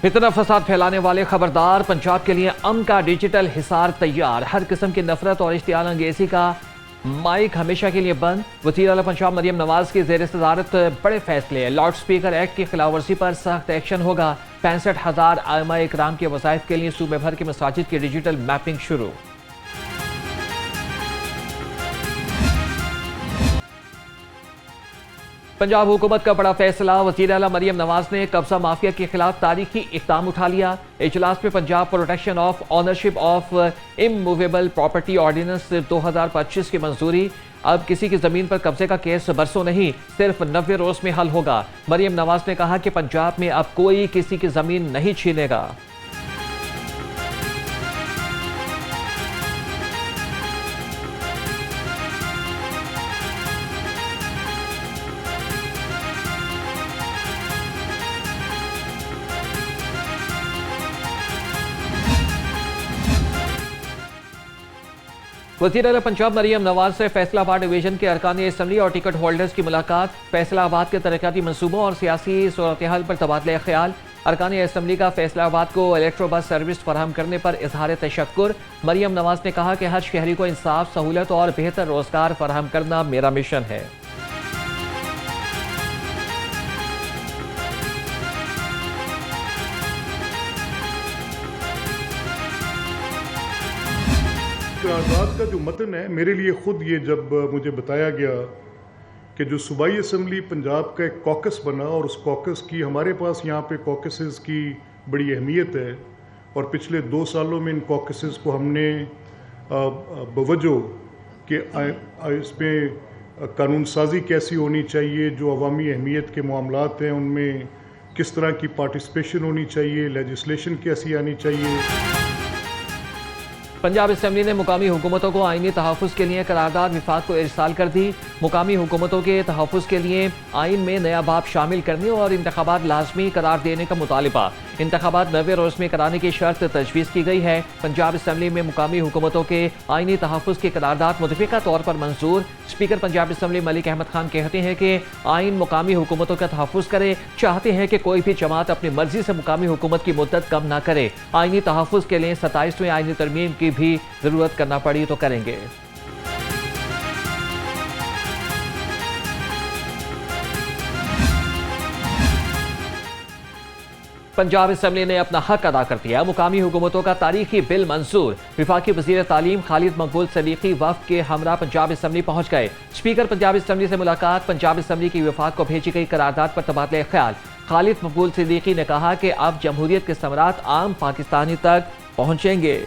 फितना फसाद फैलाने वाले खबरदार, पंजाब के लिए अमन का डिजिटल हिसार तैयार। हर किस्म की नफरत और इश्तियाल अंगेजी का माइक हमेशा के लिए बंद। वज़ीर आला पंजाब मरियम नवाज की ज़ेर सदारत बड़े फैसले। लाउड स्पीकर एक्ट की खिलाफवर्जी पर सख्त एक्शन होगा। 65,000 आइमा इकराम के वज़ाइफ के लिए सूबे भर की मसाजिद की डिजिटल मैपिंग शुरू। पंजाब हुकूमत का बड़ा फैसला। वज़ीर आला मरियम नवाज ने कब्जा माफिया के खिलाफ तारीखी इक़दाम उठा लिया। इजलास में Punjab protection of ownership of immovable property ordinance 2025 की मंजूरी। अब किसी की जमीन पर कब्जे का केस बरसों नहीं, सिर्फ 90 रोज में हल होगा। मरियम नवाज ने कहा कि पंजाब में अब कोई किसी की जमीन नहीं छीनेगा। वज़ीर आला पंजाब मरियम नवाज से फैसलाबाद डिवीजन के अरकान असम्बली और टिकट होल्डर्स की मुलाकात। फैसलाबाद के तरक्याती मनसूबों और सियासी सूरत हाल पर तबादला ख्याल। अरकान असम्बली का फैसलाबाद को इलेक्ट्रो बस सर्विस फराहम करने पर इजहार तशक्कुर। मरियम नवाज ने कहा कि हर शहरी को इंसाफ, सहूलत और बेहतर रोजगार फराहम करना मेरा मिशन है। करारदाद का जो मतन है, मेरे लिए खुद ये जब मुझे बताया गया कि जो सूबाई असम्बली पंजाब का एक कॉकस बना और उस कॉकस की हमारे पास यहाँ पे कॉकसेस की बड़ी अहमियत है और पिछले 2 सालों में इन कॉकसेस को हमने बवजो कि इसमें कानून साजी कैसी होनी चाहिए, जो अवामी अहमियत के मामलात हैं उनमें किस तरह की पार्टिसिपेशन होनी चाहिए, लेजिस्लेशन कैसी आनी चाहिए। पंजाब असम्बली ने मुकामी हुकूमतों को आइनी तहफ़्फ़ुज़ के लिए करारदाद विफाक को इरसाल कर दी। मुकामी हुकूमतों के तहफ़्फ़ुज़ के लिए आइन में नया बाब शामिल करने और इंतखाबात लाजमी करार देने का मुतालिबा। इंतखाबात 90 रोज में कराने की शर्त तजवीज़ की गई है। पंजाब असम्बली में मुकामी हुकूमतों के आइनी तहफ़्फ़ुज़ की करारदाद मुतफ़िक़ा तौर पर मंजूर। स्पीकर पंजाब असम्बली मलिक अहमद खान कहते हैं कि आइन मुकामी हुकूमतों का तहफ़्फ़ुज़ करे। चाहते हैं कि कोई भी जमात अपनी मर्जी से मुकामी हुकूमत की मुद्दत कम ना करे। आइनी तहफ़्फ़ुज़ के लिए 27वें आइनी तरमीम की भी जरूरत करना पड़ी तो करेंगे। पंजाब असम्बली ने अपना हक अदा कर दिया। मुकामी हुकूमतों का तारीखी बिल मंजूर। विफाकी वज़ीर तालीम खालिद मकबूल सदीकी वफ़द के हमरा पंजाब असम्बली पहुंच गए। स्पीकर पंजाब असम्बली से मुलाकात। पंजाब असम्बली की विफाक को भेजी गई करारदाद पर तबादला ख्याल। खालिद मकबूल सदीकी ने कहा कि अब जमहूरियत के समरात आम पाकिस्तानी तक पहुंचेंगे।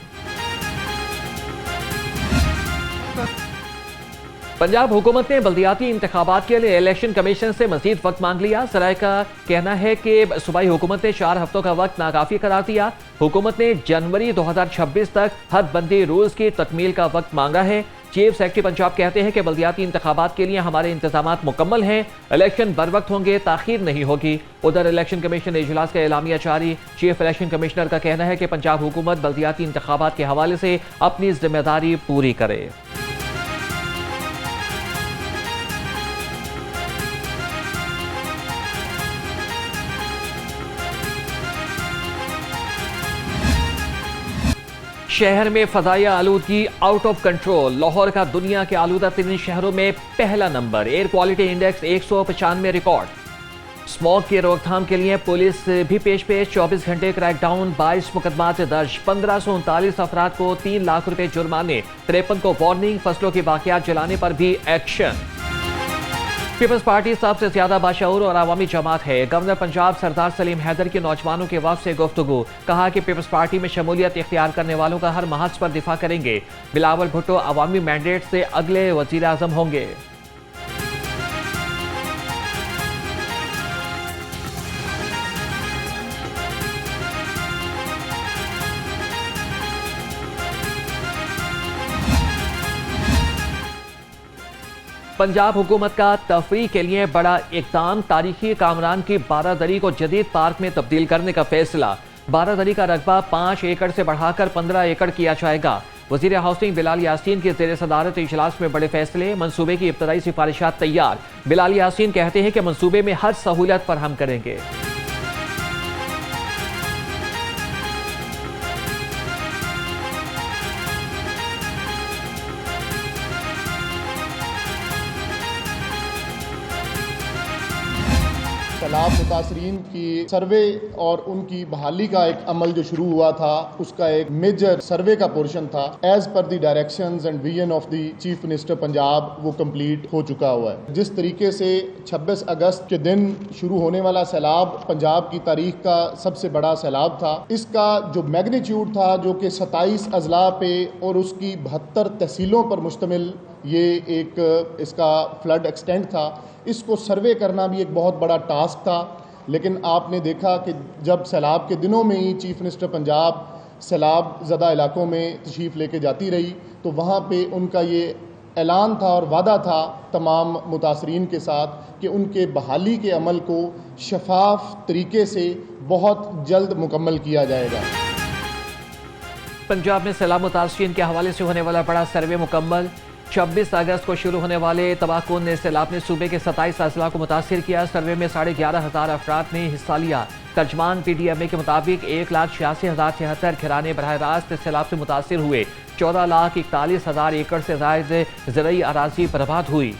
पंजाब हुकूमत ने बल्दियाती इंतखाबात के लिए इलेक्शन कमीशन से मजीद वक्त मांग लिया। सराय का कहना है कि सूबाई हुकूमत ने 4 हफ्तों का वक्त नाकाफी करार दिया। हुकूमत ने जनवरी 2026 तक हदबंदी रूल्स की तकमील का वक्त मांगा है। चीफ सेक्रेटरी पंजाब कहते हैं कि बल्दियाती इंतखाबात के लिए हमारे इंतजामात मुकम्मल हैं। इलेक्शन बर वक्त होंगे, ताखीर नहीं होगी। उधर इलेक्शन कमीशन इजलास का एलामिया जारी। चीफ इलेक्शन कमिश्नर का कहना है कि पंजाब हुकूमत बल्दियाती इंतखाबात के हवाले से अपनी जिम्मेदारी पूरी करे। शहर में फजाइया आलूदगी आउट ऑफ कंट्रोल। लाहौर का दुनिया के आलूदा तरीन शहरों में पहला number. Air quality index 195 record. Smog की रोकथाम के लिए पुलिस भी पेश 24 घंटे क्रैकडाउन। 22 मुकदमात दर्ज। 1539 अफराद को 3 लाख रुपए जुर्माने। 53 को वार्निंग। फसलों की बाकियात जलाने पर भी एक्शन। पीपल्स पार्टी सबसे ज्यादा बाशऊर और अवामी जमात है। गवर्नर पंजाब सरदार सलीम हैदर के नौजवानों के वफ़द से गुफ्तगू। कहा कि पीपल्स पार्टी में शमूलियत इख्तियार करने वालों का हर महज पर दिफा करेंगे। बिलावल भुट्टो अवामी मैंडेट से अगले वज़ीर आज़म होंगे। पंजाब हुकूमत का तफरीह के लिए बड़ा इक़दाम। तारीखी कामरान की बारादरी को जदीद पार्क में तब्दील करने का फैसला। बारादरी का रकबा 5 एकड़ से बढ़ाकर 15 एकड़ किया जाएगा। वज़ीर हाउसिंग बिलाल यासीन के ज़ेर सदारत इजलास में बड़े फैसले। मंसूबे की इब्तदाई सिफारिशात तैयार। बिलाल यासीन कहते हैं कि मंसूबे में हर सहूलत फराहम करेंगे। सैलाब मुतासरीन की सर्वे और उनकी बहाली का एक अमल जो शुरू हुआ था, उसका एक मेजर सर्वे का पोर्शन था, as per the directions and vision of the chief minister Punjab, वो कंप्लीट हो चुका हुआ है। जिस तरीके से 26 अगस्त के दिन शुरू होने वाला सैलाब पंजाब की तारीख का सबसे बड़ा सैलाब था, इसका जो मैग्नीट्यूड था, जो कि 27 अजला पे और उसकी 72 तहसीलों पर मुश्तमिल ये एक इसका फ्लड एक्सटेंट था, इसको सर्वे करना भी एक बहुत बड़ा टास्क था। लेकिन आपने देखा कि जब सैलाब के दिनों में ही चीफ मिनिस्टर पंजाब सैलाब ज़दा इलाकों में तशरीफ़ लेके जाती रही, तो वहाँ पे उनका ये ऐलान था और वादा था तमाम मुतासरीन के साथ कि उनके बहाली के अमल को शफाफ तरीके से बहुत जल्द मुकम्मल किया जाएगा। पंजाब में सैलाब मुतासरीन के हवाले से होने वाला बड़ा सर्वे मुकम्मल। 26 अगस्त को शुरू होने वाले तबाहकुन सैलाब ने सूबे के 27 अजला को मुतासिर किया। सर्वे में 11,500 अफराद ने हिस्सा लिया। तर्जमान PDMA के मुताबिक 1,86,073 घराने बरह रास्त सैलाब से मुतासिर हुए। 14,41,000 एकड़ से ज़ायद ज़रई अराजी बर्बाद हुई।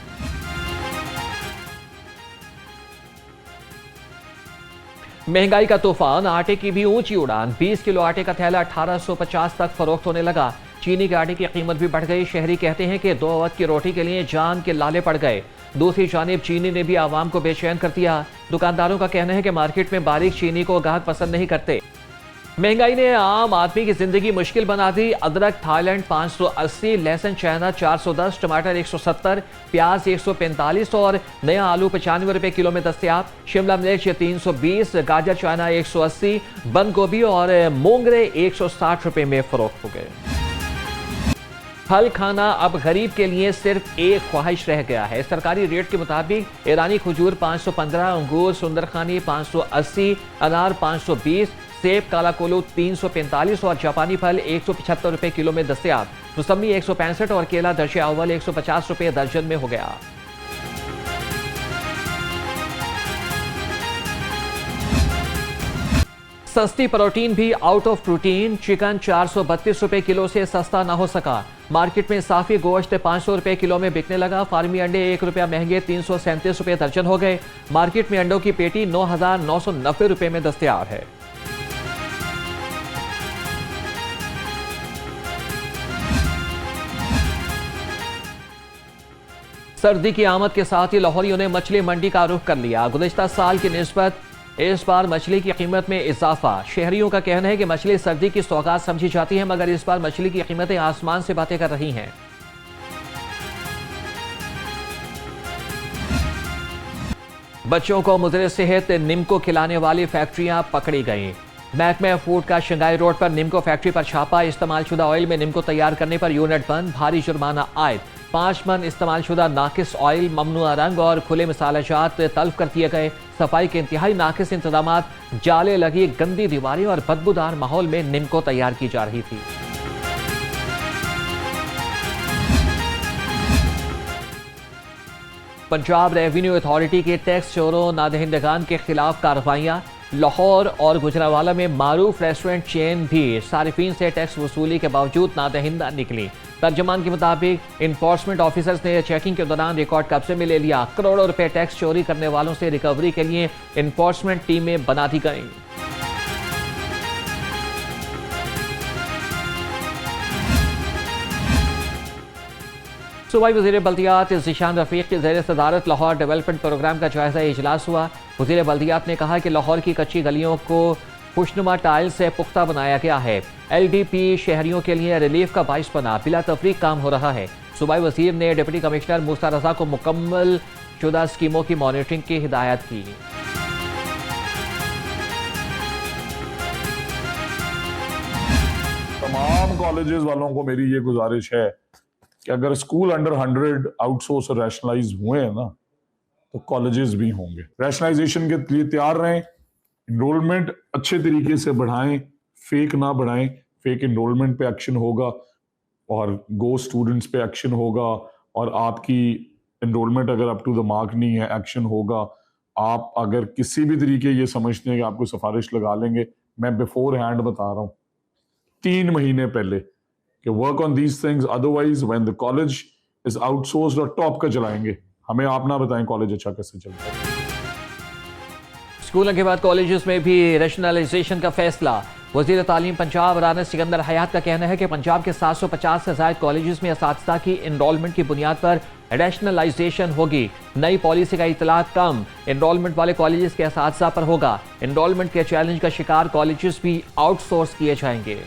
महंगाई का तूफान, आटे की भी ऊंची उड़ान। 20 किलो आटे का थैला 1850 तक फरोख्त होने लगा। चीनी के आटे की कीमत भी बढ़ गई। शहरी कहते हैं कि 2 वक्त की रोटी के लिए जान के लाले पड़ गए। दूसरी जानिब चीनी ने भी आवाम को बेचैन कर दिया। दुकानदारों का कहना है कि मार्केट में बारीक चीनी को ग्राहक पसंद नहीं करते। महंगाई ने आम आदमी की जिंदगी मुश्किल बना दी। अदरक थाईलैंड 580, लहसुन चाइना 410, टमाटर 170, प्याज 145 और नया आलू 95 रुपए किलो में दस्तयाब। शिमला मिर्च 320, गाजर चाइना 180, बंद गोभी और मोंगरे 160 रुपए में फरोख्त हो गए। फल खाना अब गरीब के लिए सिर्फ एक ख्वाहिश रह गया है। सरकारी रेट के मुताबिक ईरानी खजूर 515, अंगूर सुंदरखानी 580, अनार 520, सेब काला कोल्हू 345 और जापानी फल 175 रुपए किलो में दस्तयाब। मौसमी 165 और केला दर्जे अव्वल 150 रुपए दर्जन में हो गया। सस्ती प्रोटीन भी आउट ऑफ प्रोटीन। चिकन 432 रुपए किलो से सस्ता ना हो सका। मार्केट में साफी गोश्त 500 रुपए किलो में बिकने लगा। फार्मी अंडे 1 रुपया महंगे 337 रुपए दर्जन हो गए। मार्केट में अंडों की पेटी 9,990 रुपए में दस्तयाब है। सर्दी की आमद के साथ ही लाहौरियों ने मछली मंडी का रुख कर लिया। गुज़िश्ता साल की निस्बत इस बार मछली की कीमत में इजाफा। शहरियों का कहना है कि मछली सर्दी की सौगात समझी जाती है, मगर इस बार मछली की कीमतें आसमान से बातें कर रही हैं। बच्चों को मुज़र सेहत निम्को खिलाने वाली फैक्ट्रियां पकड़ी गईं। महकमा फूड का शंघाई रोड पर निम्को फैक्ट्री पर छापा। इस्तेमाल शुदा ऑयल में निम्को तैयार करने पर यूनिट बंद, भारी जुर्माना आयद। 5 मन इस्तेमाल शुदा नाकिस ऑयल, ममनुआ रंग और खुले मसालाजात तल्फ कर दिए गए। सफाई के इंतहाई नाकिस इंतजामात, जाले लगी गंदी दीवारें और बदबूदार माहौल में निम्को तैयार की जा रही थी। पंजाब रेवेन्यू अथॉरिटी के टैक्स चोरों नादहिंदगान के खिलाफ कार्रवाइयां। लाहौर और गुजरावाला में मारूफ रेस्टोरेंट चेन भी सारिफीन से टैक्स वसूली के बावजूद नादहिंदा निकली। तर्जमान के मुताबिक इन्फोर्समेंट ऑफिसर्स ने चेकिंग के दौरान रिकॉर्ड कब्जे में ले लिया। करोड़ों रुपए टैक्स चोरी करने वालों से रिकवरी के लिए इन्फोर्समेंट टीमें बना दी गईं। सूबाई वज़ीर बल्दियात ज़ीशान रफ़ीक की ज़ेर सदारत लाहौर डेवलपमेंट प्रोग्राम का जायजा इजलास हुआ। वज़ीर बल्दियात ने कहा कि लाहौर की कच्ची गलियों को खुशनुमा टाइल से पुख्ता बनाया गया है। LDP शहरियों के लिए रिलीफ का बाइस बना, बिला तफरीक काम हो रहा है। सूबाई वज़ीर ने डिप्टी कमिश्नर मूसा रज़ा को मुकम्मल शुदा स्कीमों की मॉनिटरिंग की हिदायत की। तमाम कॉलेजेस वालों को मेरी ये गुजारिश है कि अगर स्कूल अंडर 100 आउटसोर्स और रैशनलाइज हुए हैं ना, तो कॉलेजेस भी होंगे। रैशनलाइजेशन के लिए तैयार रहें, इनरोलमेंट अच्छे तरीके से बढ़ाएं, फेक ना बढ़ाएं। फेक इनरोलमेंट पे एक्शन होगा और गो स्टूडेंट्स पे एक्शन होगा, और आपकी इनरोलमेंट अगर अप टू द मार्क नहीं है, एक्शन होगा। आप अगर किसी भी तरीके ये समझते हैं कि आपको सिफारिश लगा लेंगे, मैं बिफोर हैंड बता रहा हूँ 3 महीने पहले कि work on these things, otherwise when the college is outsourced और टॉप का चलाएंगे। हमें आप ना बताएं कॉलेज अच्छा कैसे चलता है। स्कूलों के बाद कॉलेजेस में भी रैशनलाइजेशन का फैसला। वज़ीर तालीम पंजाब राना सिकंदर हयात का कहना है कि पंजाब के 750 से ज़ायद कॉलेजेस में असातिज़ा की इनरोलमेंट की बुनियाद पर रैशनलाइजेशन होगी। नई पॉलिसी का इतलाक कम इनरोलमेंट वाले कॉलेजेस के असातिज़ा पर होगा। इनरोलमेंट के चैलेंज का शिकार कॉलेजेस भी आउटसोर्स किए जाएंगे।